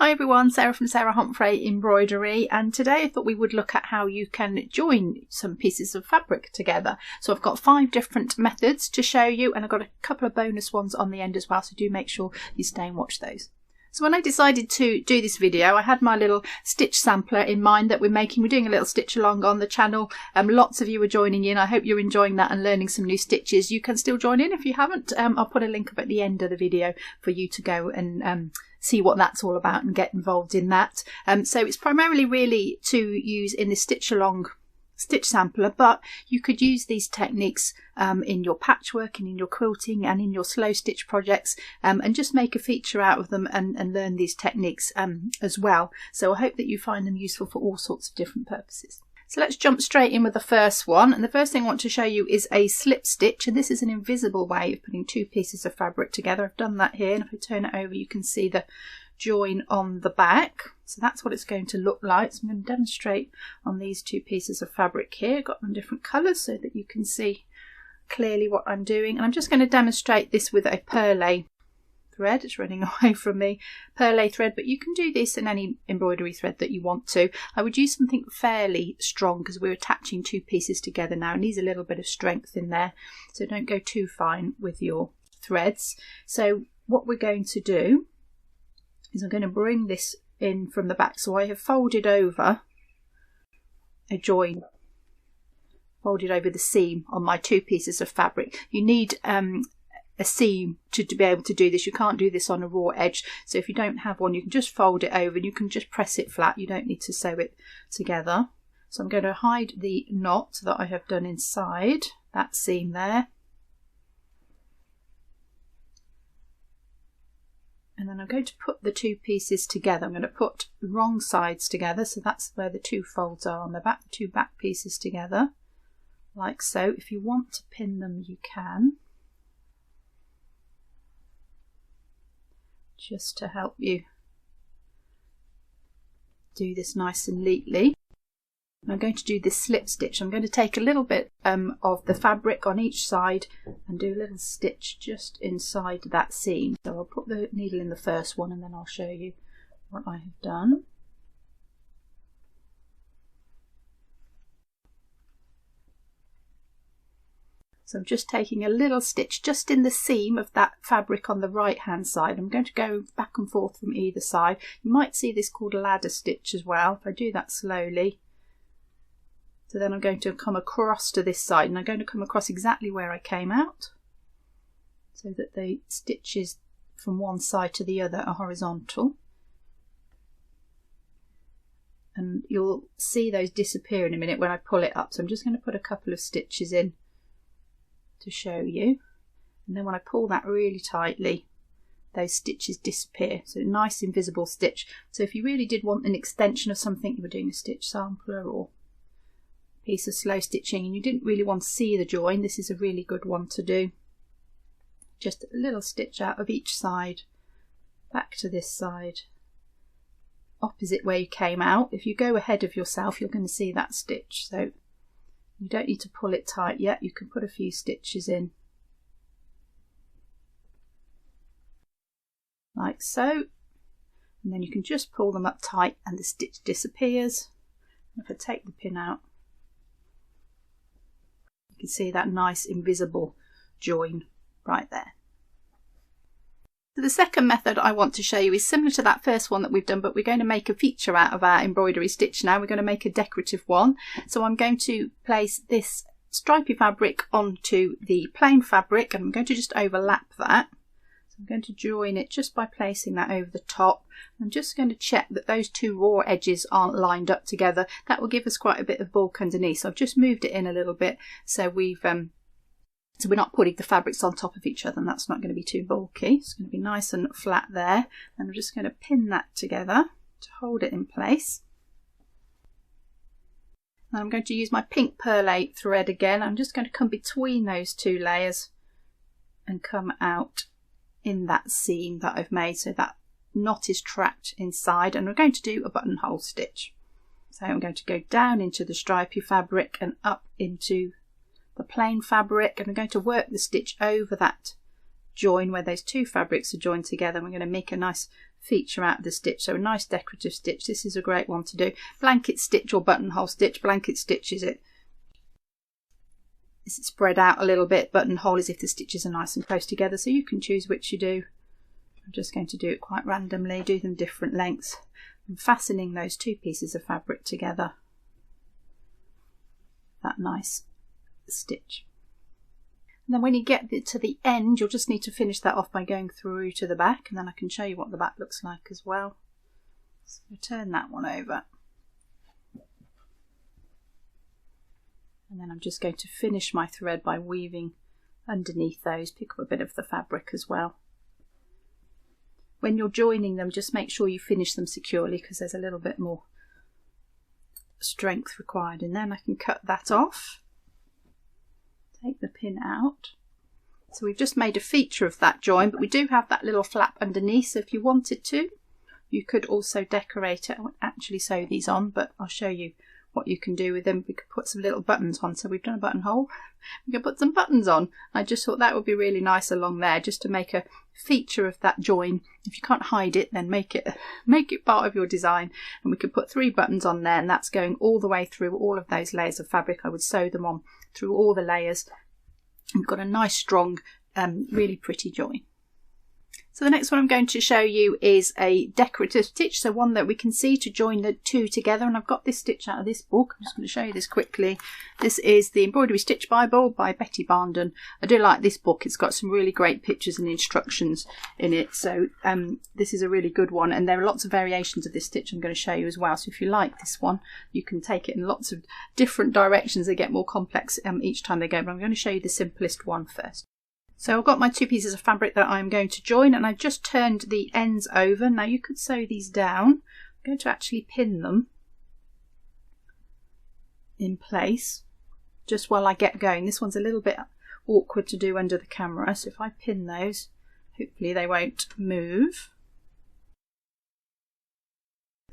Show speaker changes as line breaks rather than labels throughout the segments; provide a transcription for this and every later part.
Hi everyone, Sarah from Sarah Homfray Embroidery, and today I thought we would look at how you can join some pieces of fabric together. So I've got 5 different methods to show you, and I've got a couple of bonus ones on the end as well, so do make sure you stay and watch those. So when I decided to do this video, I had my little stitch sampler in mind that we're doing a little stitch along on the channel. Lots of you are joining in. I hope you're enjoying that and learning some new stitches. You can still join in if you haven't. I'll put a link up at the end of the video for you to go and see what that's all about and get involved in that. So it's primarily really to use in this stitch along stitch sampler, but you could use these techniques in your patchwork and in your quilting and in your slow stitch projects, and just make a feature out of them and learn these techniques as well. So I hope that you find them useful for all sorts of different purposes. So let's jump straight in with the first one, and the first thing I want to show you is a slip stitch, and this is an invisible way of putting 2 pieces of fabric together. I've done that here, and if I turn it over you can see the join on the back. So that's what it's going to look like. So I'm going to demonstrate on these 2 pieces of fabric here. I've got them different colours so that you can see clearly what I'm doing, and I'm just going to demonstrate this with a perlé thread. It's running away from me. Perlé thread, but you can do this in any embroidery thread that you want to. I would use something fairly strong because we're attaching 2 pieces together now and needs a little bit of strength in there, so don't go too fine with your threads. So what we're going to do is I'm going to bring this in from the back. So I have folded over a join, folded over the seam on my 2 pieces of fabric. You need a seam to be able to do this. You can't do this on a raw edge, so if you don't have one you can just fold it over and you can just press it flat. You don't need to sew it together. So I'm going to hide the knot that I have done inside that seam there, and then I'm going to put the 2 pieces together. I'm going to put the wrong sides together, so that's where the 2 folds are on the back, the 2 back pieces together like so. If you want to pin them you can, just to help you do this nice and neatly. I'm going to do this slip stitch. I'm going to take a little bit of the fabric on each side and do a little stitch just inside that seam. So I'll put the needle in the first one and then I'll show you what I have done. So I'm just taking a little stitch just in the seam of that fabric on the right hand side. I'm going to go back and forth from either side. You might see this called a ladder stitch as well if I do that slowly. So then I'm going to come across to this side, and I'm going to come across exactly where I came out so that the stitches from one side to the other are horizontal. And you'll see those disappear in a minute when I pull it up. So I'm just going to put a couple of stitches in to show you, and then when I pull that really tightly those stitches disappear. So a nice invisible stitch. So if you really did want an extension of something, you were doing a stitch sampler or a piece of slow stitching and you didn't really want to see the join, this is a really good one to do. Just a little stitch out of each side, back to this side, opposite where you came out. If you go ahead of yourself you're going to see that stitch, so you don't need to pull it tight yet. You can put a few stitches in like so, and then you can just pull them up tight and the stitch disappears. If I take the pin out you can see that nice invisible join right there. So the second method I want to show you is similar to that first one that we've done, but we're going to make a feature out of our embroidery stitch now. We're going to make a decorative one. So I'm going to place this stripy fabric onto the plain fabric, and I'm going to just overlap that. So I'm going to join it just by placing that over the top. I'm just going to check that those 2 raw edges aren't lined up together. That will give us quite a bit of bulk underneath. So I've just moved it in a little bit so we're not putting the fabrics on top of each other, and that's not going to be too bulky. It's going to be nice and flat there, and I'm just going to pin that together to hold it in place. Now I'm going to use my pink perlé thread again. I'm just going to come between those 2 layers and come out in that seam that I've made so that knot is trapped inside, and we're going to do a buttonhole stitch. So I'm going to go down into the stripy fabric and up into the plain fabric, and I'm going to work the stitch over that join where those two fabrics are joined together. We're going to make a nice feature out of the stitch, so a nice decorative stitch. This is a great one to do. Blanket stitch or buttonhole stitch. Blanket stitch is it spread out a little bit. Buttonhole is if the stitches are nice and close together, so you can choose which you do. I'm just going to do it quite randomly, do them different lengths. I'm fastening those two pieces of fabric together. That nice stitch. And then when you get to the end, you'll just need to finish that off by going through to the back, and then I can show you what the back looks like as well. So turn that one over. And then I'm just going to finish my thread by weaving underneath those, pick up a bit of the fabric as well. When you're joining them, just make sure you finish them securely, because there's a little bit more strength required. And then I can cut that off, take the pin out. So we've just made a feature of that join, but we do have that little flap underneath, so if you wanted to, you could also decorate it. I won't actually sew these on, but I'll show you what you can do with them. We could put some little buttons on, so we've done a buttonhole, we can put some buttons on. I just thought that would be really nice along there, just to make a feature of that join. If you can't hide it, then make it part of your design. And we could put 3 buttons on there, and that's going all the way through all of those layers of fabric. I would sew them on through all the layers. We've got a nice strong really pretty join. So the next one I'm going to show you is a decorative stitch, so one that we can see to join the two together, and I've got this stitch out of this book. I'm just going to show you this quickly. This is the Embroidery Stitch Bible by Betty Barndon. I do like this book, it's got some really great pictures and instructions in it, so this is a really good one, and there are lots of variations of this stitch I'm going to show you as well, so if you like this one you can take it in lots of different directions. They get more complex each time they go, but I'm going to show you the simplest one first. So I've got my 2 pieces of fabric that I'm going to join, and I've just turned the ends over. Now you could sew these down. I'm going to actually pin them in place just while I get going. This one's a little bit awkward to do under the camera, so if I pin those, hopefully they won't move.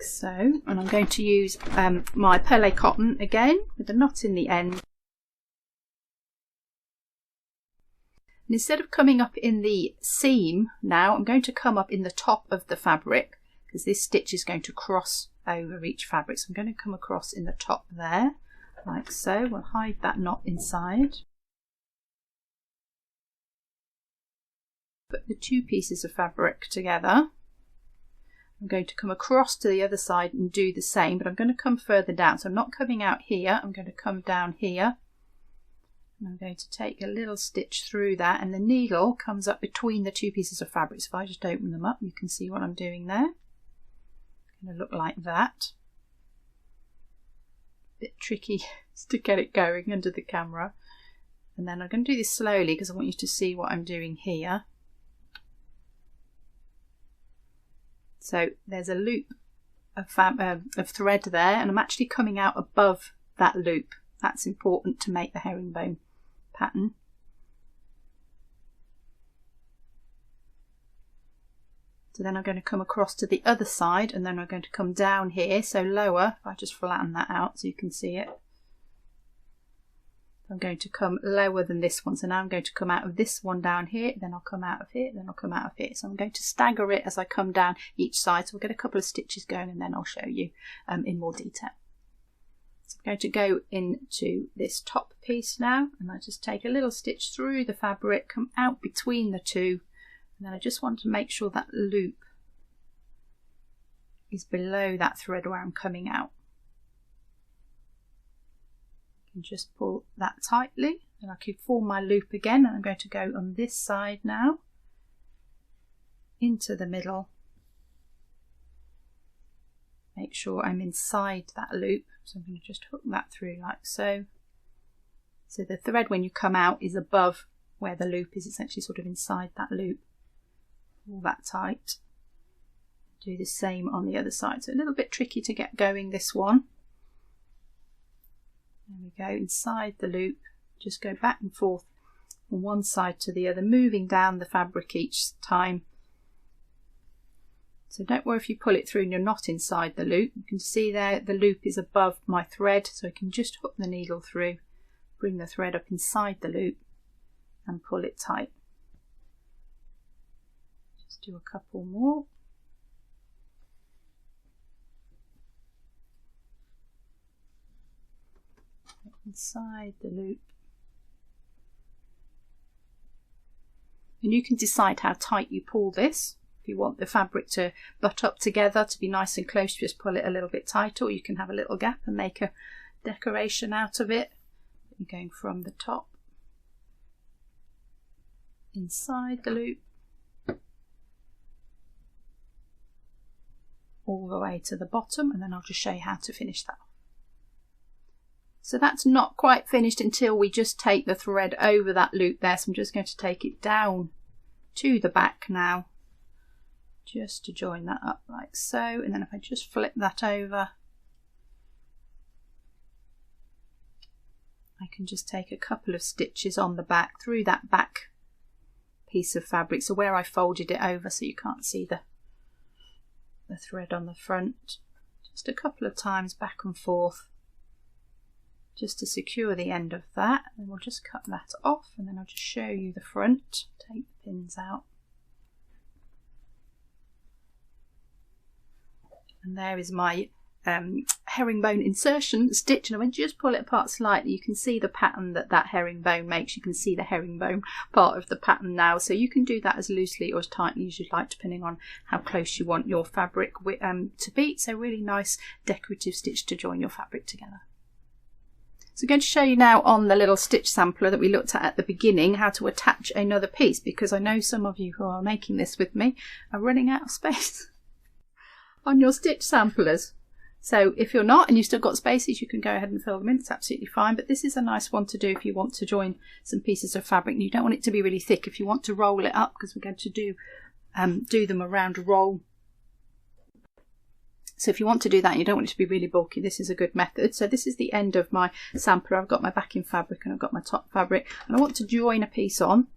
So, and I'm going to use my perlé cotton again with a knot in the end. And instead of coming up in the seam now, I'm going to come up in the top of the fabric, because this stitch is going to cross over each fabric. So I'm going to come across in the top there, like so. We'll hide that knot inside. Put the 2 pieces of fabric together. I'm going to come across to the other side and do the same, but I'm going to come further down. So I'm not coming out here, I'm going to come down here. And I'm going to take a little stitch through that, and the needle comes up between the 2 pieces of fabric. So if I just open them up, you can see what I'm doing there. It's going to look like that. A bit tricky to get it going under the camera. And then I'm going to do this slowly because I want you to see what I'm doing here. So there's a loop of thread there, and I'm actually coming out above that loop. That's important to make the herringbone pattern. So then I'm going to come across to the other side, and then I'm going to come down here, so lower. If I just flatten that out so you can see it. I'm going to come lower than this one, so now I'm going to come out of this one down here, then I'll come out of here, then I'll come out of here. So I'm going to stagger it as I come down each side, so we'll get a couple of stitches going, and then I'll show you in more detail. So I'm going to go into this top piece now, and I just take a little stitch through the fabric, come out between the 2, and then I just want to make sure that loop is below that thread where I'm coming out. And just pull that tightly, and I can form my loop again, and I'm going to go on this side now into the middle. Make sure I'm inside that loop, so I'm going to just hook that through like so. So the thread when you come out is above where the loop is, it's actually sort of inside that loop. Pull that tight. Do the same on the other side. So a little bit tricky to get going, this one. There we go, inside the loop, just go back and forth from one side to the other, moving down the fabric each time. So don't worry if you pull it through and you're not inside the loop. You can see there the loop is above my thread, so I can just hook the needle through, bring the thread up inside the loop and pull it tight. Let's do a couple more. Inside the loop. And you can decide how tight you pull this. If you want the fabric to butt up together, to be nice and close, just pull it a little bit tighter, or you can have a little gap and make a decoration out of it. You're going from the top, inside the loop, all the way to the bottom, and then I'll just show you how to finish that. So that's not quite finished until we just take the thread over that loop there. So I'm just going to take it down to the back now, just to join that up like so. And then if I just flip that over, I can just take a couple of stitches on the back through that back piece of fabric. So where I folded it over, so you can't see the thread on the front, just a couple of times back and forth, just to secure the end of that. And we'll just cut that off, and then I'll just show you the front. Take the pins out. And there is my herringbone insertion stitch, and when you just pull it apart slightly, you can see the pattern that that herringbone makes. You can see the herringbone part of the pattern now, so you can do that as loosely or as tightly as you'd like, depending on how close you want your fabric to be. So really nice decorative stitch to join your fabric together. So I'm going to show you now on the little stitch sampler that we looked at the beginning how to attach another piece, because I know some of you who are making this with me are running out of space on your stitch samplers. So if you're not and you've still got spaces, you can go ahead and fill them in. It's absolutely fine, but this is a nice one to do if you want to join some pieces of fabric and you don't want it to be really thick. If you want to roll it up, because we're going to do them around a roll. So if you want to do that and you don't want it to be really bulky, this is a good method. So this is the end of my sampler. I've got my backing fabric and I've got my top fabric, and I want to join a piece on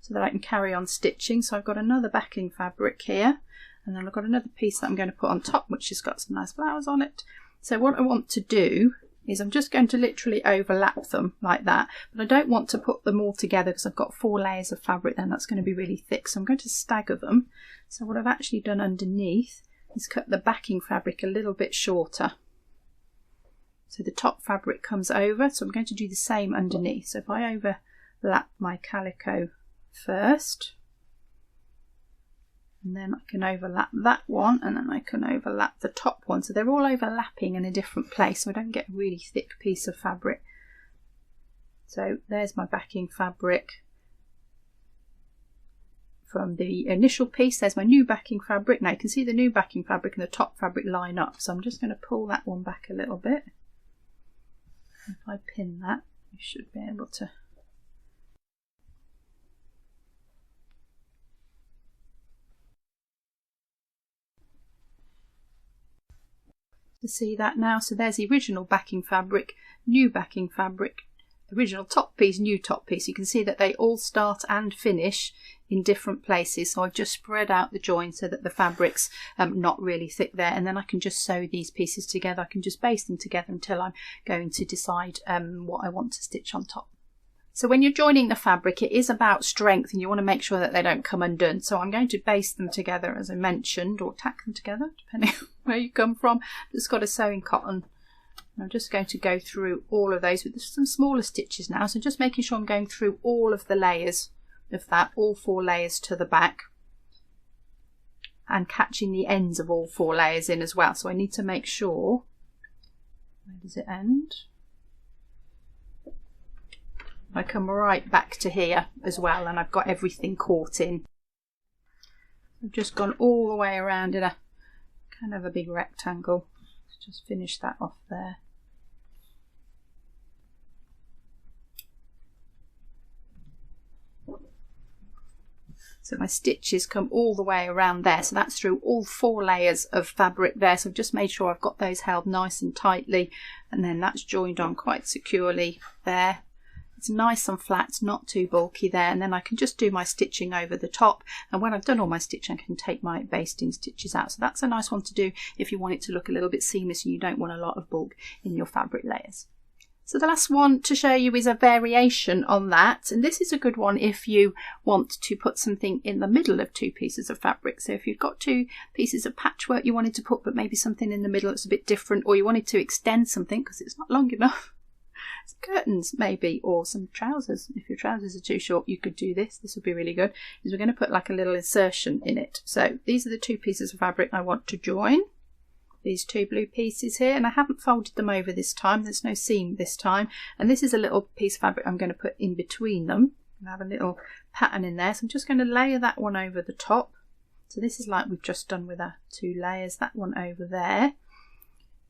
so that I can carry on stitching. So I've got another backing fabric here, and then I've got another piece that I'm going to put on top, which has got some nice flowers on it. So what I want to do is I'm just going to literally overlap them like that, but I don't want to put them all together because I've got 4 layers of fabric then. That's going to be really thick. So I'm going to stagger them. So what I've actually done underneath is cut the backing fabric a little bit shorter, so the top fabric comes over. So I'm going to do the same underneath. So if I overlap my calico first, and then I can overlap that one, and then I can overlap the top one, so they're all overlapping in a different place so I don't get a really thick piece of fabric. So there's my backing fabric from the initial piece. There's my new backing fabric. Now you can see the new backing fabric and the top fabric line up, so I'm just going to pull that one back a little bit. If I pin that, you should be able to see that now. So there's the original backing fabric, new backing fabric, original top piece, new top piece. You can see that they all start and finish in different places. So I've just spread out the join so that the fabric's not really thick there, and then I can just sew these pieces together. I can just baste them together until I'm going to decide what I want to stitch on top. So when you're joining the fabric, it is about strength, and you want to make sure that they don't come undone. So I'm going to baste them together, as I mentioned, or tack them together, depending on where you come from. Just got a sewing cotton. I'm just going to go through all of those with some smaller stitches now. So just making sure I'm going through all of the layers of that, all 4 layers to the back, and catching the ends of all 4 layers in as well. So I need to make sure, where does it end? I come right back to here as well, and I've got everything caught in. I've just gone all the way around in a kind of a big rectangle. Let's just finish that off there. So my stitches come all the way around there, so that's through all 4 layers of fabric there. So I've just made sure I've got those held nice and tightly, and then that's joined on quite securely there. It's nice and flat, it's not too bulky there, and then I can just do my stitching over the top, and when I've done all my stitching I can take my basting stitches out. So that's a nice one to do if you want it to look a little bit seamless and you don't want a lot of bulk in your fabric layers. So the last one to show you is a variation on that, and this is a good one if you want to put something in the middle of two pieces of fabric. So if you've got two pieces of patchwork you wanted to put, but maybe something in the middle that's a bit different, or you wanted to extend something because it's not long enough, some curtains maybe, or some trousers. If your trousers are too short, you could do this. This would be really good, is we're going to put like a little insertion in it. So these are the two pieces of fabric I want to join. These two blue pieces here, and I haven't folded them over this time, there's no seam this time, and this is a little piece of fabric I'm going to put in between them. I have a little pattern in there, so I'm just going to layer that one over the top. So this is like we've just done with our two layers, that one over there,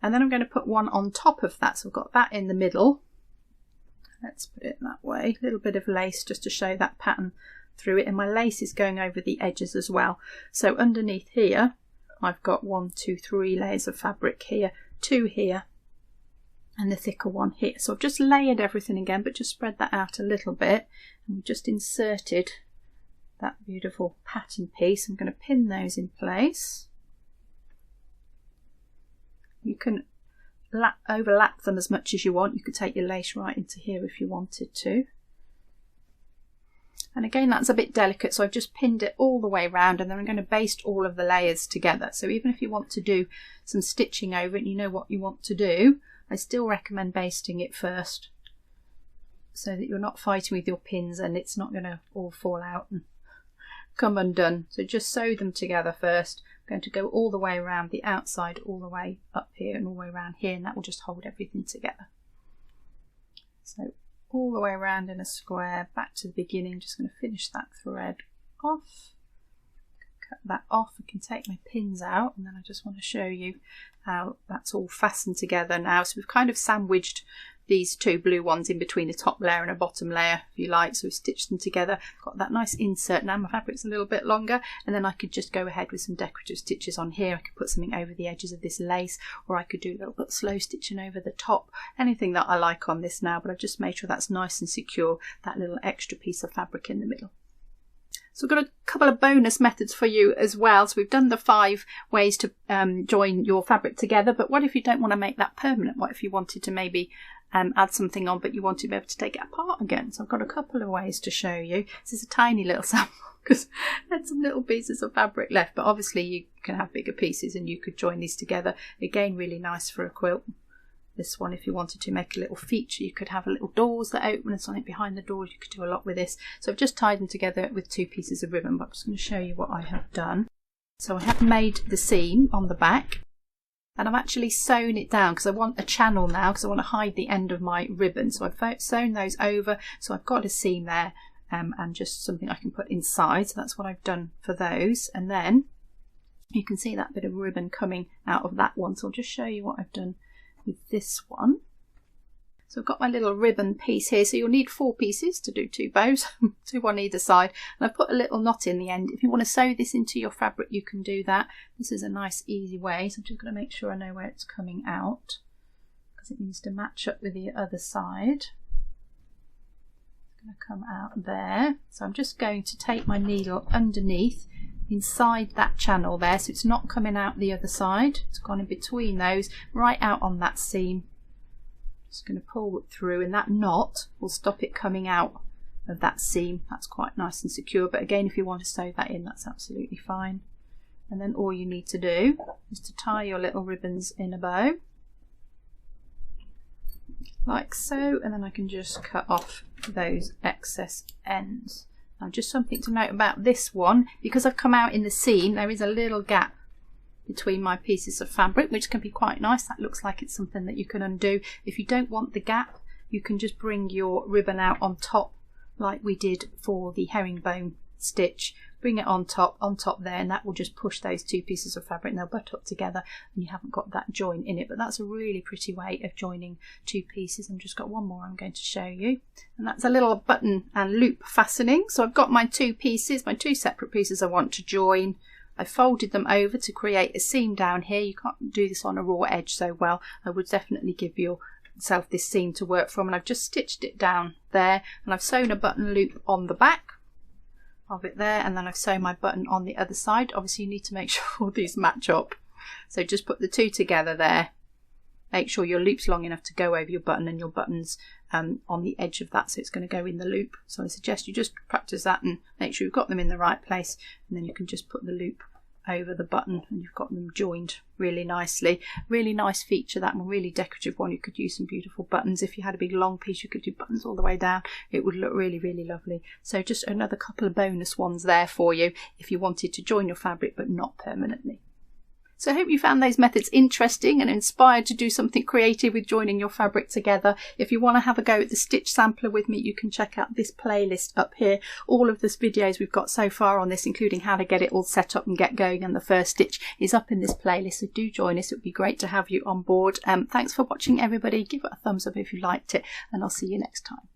and then I'm going to put one on top of that. So I've got that in the middle, let's put it that way, a little bit of lace just to show that pattern through it, and my lace is going over the edges as well. So underneath here I've got 1, 2, 3 layers of fabric here, 2 here, and the thicker one here. So I've just layered everything again, but just spread that out a little bit, and we've just inserted that beautiful pattern piece. I'm going to pin those in place. You can overlap them as much as you want. You could take your lace right into here if you wanted to. And again, that's a bit delicate, so I've just pinned it all the way around, and then I'm going to baste all of the layers together. So even if you want to do some stitching over it and you know what you want to do, I still recommend basting it first, so that you're not fighting with your pins and it's not going to all fall out and come undone. So just sew them together first. I'm going to go all the way around the outside, all the way up here and all the way around here, and that will just hold everything together. So all the way around in a square, back to the beginning. Just going to finish that thread off, cut that off. I can take my pins out, and then I just want to show you how that's all fastened together now. So we've kind of sandwiched these two blue ones in between a top layer and a bottom layer, if you like. So we've stitched them together, got that nice insert. Now my fabric's a little bit longer, and then I could just go ahead with some decorative stitches on here. I could put something over the edges of this lace, or I could do a little bit of slow stitching over the top, anything that I like on this now, but I've just made sure that's nice and secure, that little extra piece of fabric in the middle. So I've got a couple of bonus methods for you as well. So we've done the 5 ways to join your fabric together, but what if you don't want to make that permanent? What if you wanted to maybe add something on, but you want to be able to take it apart again? So I've got a couple of ways to show you. This is a tiny little sample because I had some little pieces of fabric left, but obviously you can have bigger pieces and you could join these together. Again, really nice for a quilt. This one, if you wanted to make a little feature, you could have a little doors that open and something behind the doors. You could do a lot with this. So I've just tied them together with 2 pieces of ribbon, but I'm just going to show you what I have done. So I have made the seam on the back, and I've actually sewn it down because I want a channel now, because I want to hide the end of my ribbon. So I've sewn those over, so I've got a seam there and just something I can put inside. So that's what I've done for those. And then you can see that bit of ribbon coming out of that one. So I'll just show you what I've done with this one. So I've got my little ribbon piece here, so you'll need 4 pieces to do 2 bows, 2 on either side, and I've put a little knot in the end. If you want to sew this into your fabric, you can do that. This is a nice easy way, so I'm just going to make sure I know where it's coming out, because it needs to match up with the other side. It's going to come out there. So I'm just going to take my needle underneath inside that channel there, so it's not coming out the other side, it's gone in between those, right out on that seam. Just going to pull it through, and that knot will stop it coming out of that seam. That's quite nice and secure, but again, if you want to sew that in, that's absolutely fine. And then all you need to do is to tie your little ribbons in a bow like so, and then I can just cut off those excess ends. Now, just something to note about this one, because I've come out in the seam, there is a little gap between my pieces of fabric, which can be quite nice. That looks like it's something that you can undo. If you don't want the gap, you can just bring your ribbon out on top like we did for the herringbone stitch. Bring it on top there, and that will just push those 2 pieces of fabric and they'll butt up together, and you haven't got that join in it. But that's a really pretty way of joining 2 pieces. I've just got one more I'm going to show you, and that's a little button and loop fastening. So I've got my 2 pieces, my 2 separate pieces I want to join. I folded them over to create a seam down here. You can't do this on a raw edge so well. I would definitely give yourself this seam to work from, and I've just stitched it down there, and I've sewn a button loop on the back of it there, and then I've sewn my button on the other side. Obviously you need to make sure these match up, so just put the 2 together there, make sure your loop's long enough to go over your button and your button's on the edge of that, so it's going to go in the loop. So I suggest you just practice that and make sure you've got them in the right place, and then you can just put the loop over the button and you've got them joined really nicely. Really nice feature, that one, really decorative one. You could use some beautiful buttons. If you had a big long piece, you could do buttons all the way down. It would look really, really lovely. So just another couple of bonus ones there for you if you wanted to join your fabric but not permanently. So I hope you found those methods interesting and inspired to do something creative with joining your fabric together. If you want to have a go at the stitch sampler with me, you can check out this playlist up here. All of the videos we've got so far on this, including how to get it all set up and get going, and the first stitch is up in this playlist. So do join us. It would be great to have you on board. Thanks for watching, everybody. Give it a thumbs up if you liked it, and I'll see you next time.